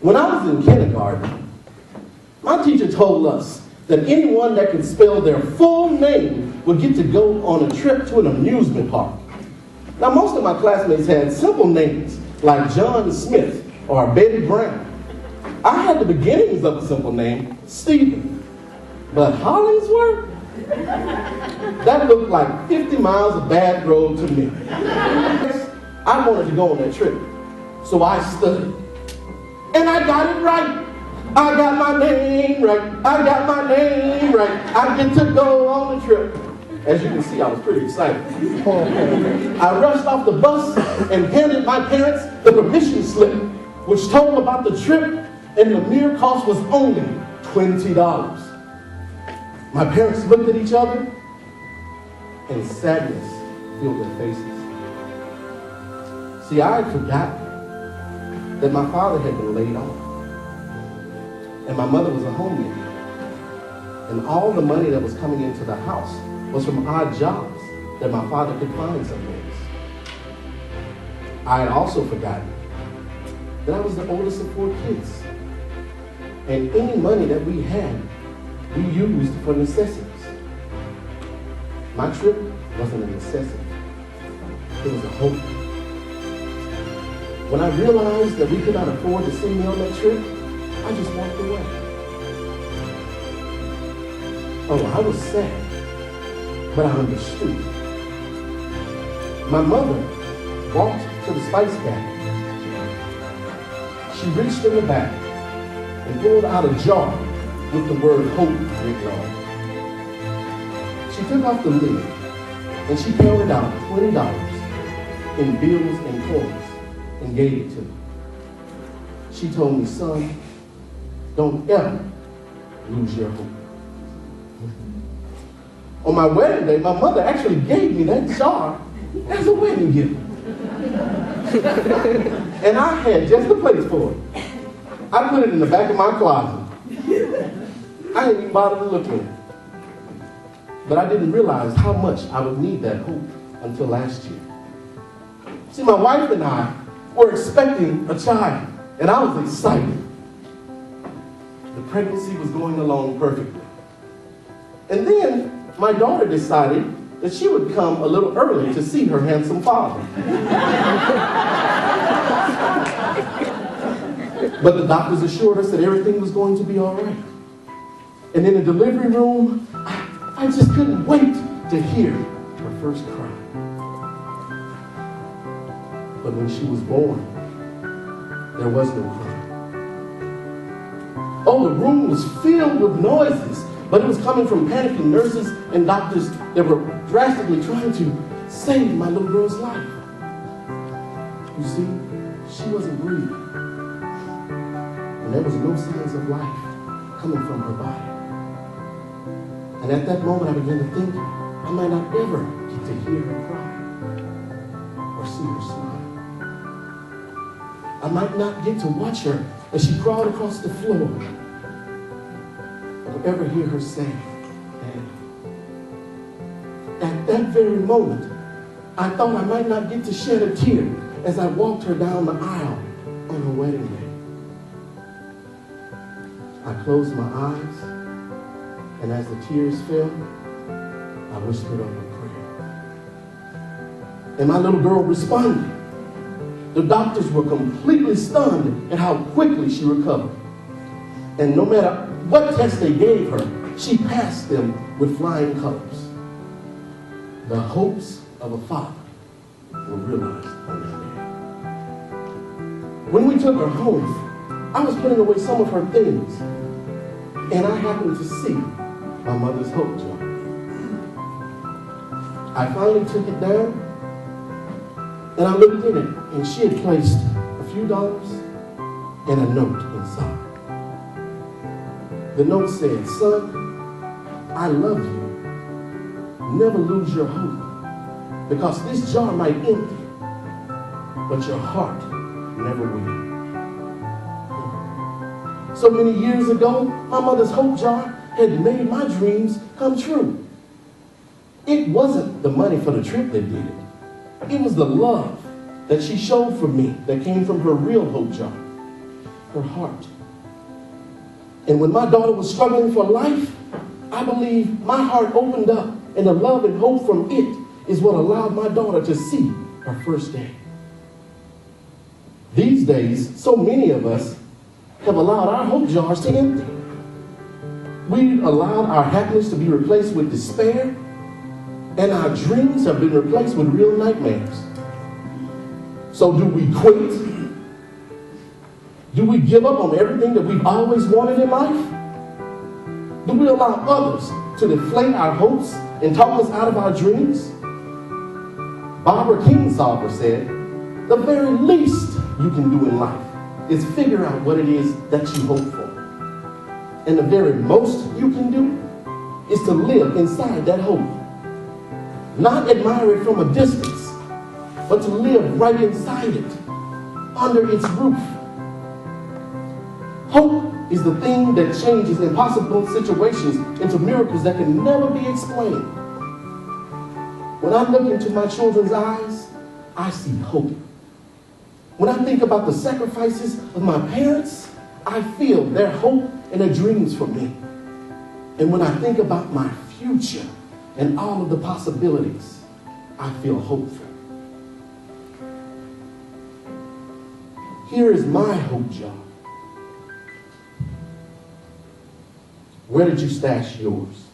When I was in kindergarten, my teacher told us that anyone that could spell their full name would get to go on a trip to an amusement park. Now, most of my classmates had simple names like John Smith or Betty Brown. I had the beginnings of a simple name, Stephen. But Hollingsworth? That looked like 50 miles of bad road to me. I wanted to go on that trip, so I studied. And I got it right. I got my name right. I got my name right. I get to go on the trip. As you can see, I was pretty excited. I rushed off the bus and handed my parents the permission slip, which told about the trip, and the mere cost was only $20. My parents looked at each other, and sadness filled their faces. See, I had forgotten that my father had been laid off, and my mother was a homemaker, and all the money that was coming into the house was from odd jobs that my father could find some days. I had also forgotten that I was the oldest of 4 kids, and any money that we had, we used for necessities. My trip wasn't a necessity. It was a hope. When I realized that we could not afford to send me on that trip, I just walked away. Oh, I was sad, but I understood. My mother walked to the spice cabinet. She reached in the back and pulled out a jar with the word hope written on it. She took off the lid and she counted out $20 in bills and coins and gave it to me. She told me, son, don't ever lose your hope. On my wedding day, my mother actually gave me that jar as a wedding gift. And I had just the place for it. I put it in the back of my closet. I didn't even bother to look in it. But I didn't realize how much I would need that hope until last year. See, my wife and I were expecting a child, and I was excited. The pregnancy was going along perfectly. And then my daughter decided that she would come a little early to see her handsome father. But the doctors assured us that everything was going to be all right. And in the delivery room, I just couldn't wait to hear her first cry. But when she was born, there was no cry. Oh, the room was filled with noises, but it was coming from panicking nurses and doctors that were drastically trying to save my little girl's life. You see, she wasn't breathing, and there was no signs of life coming from her body. And at that moment, I began to think, I might not ever get to hear her cry or see her smile. I might not get to watch her as she crawled across the floor or ever hear her say, Daddy. At that very moment, I thought I might not get to shed a tear as I walked her down the aisle on her wedding day. I closed my eyes, and as the tears fell, I whispered up a prayer. And my little girl responded. The doctors were completely stunned at how quickly she recovered. And no matter what test they gave her, she passed them with flying colors. The hopes of a father were realized on that day. When we took her home, I was putting away some of her things, and I happened to see my mother's hope jar. I finally took it down, and I looked in it, and she had placed a few dollars and a note inside. The note said, son, I love you. Never lose your hope, because this jar might empty, but your heart never will. So many years ago, my mother's hope jar had made my dreams come true. It wasn't the money for the trip that did it. It was the love that she showed for me that came from her real hope jar. her heart. And when my daughter was struggling for life, I believe my heart opened up, and the love and hope from it is what allowed my daughter to see her first day. These days, so many of us have allowed our hope jars to empty. We've allowed our happiness to be replaced with despair, and our dreams have been replaced with real nightmares. So do we quit? Do we give up on everything that we've always wanted in life? Do we allow others to deflate our hopes and talk us out of our dreams? Barbara Kingsolver said, the very least you can do in life is figure out what it is that you hope for. And the very most you can do is to live inside that hope. Not admire it from a distance, but to live right inside it, under its roof. Hope is the thing that changes impossible situations into miracles that can never be explained. When I look into my children's eyes, I see hope. When I think about the sacrifices of my parents, I feel their hope and their dreams for me. And when I think about my future and all of the possibilities, I feel hopeful. Here is my hope jar. Where did you stash yours?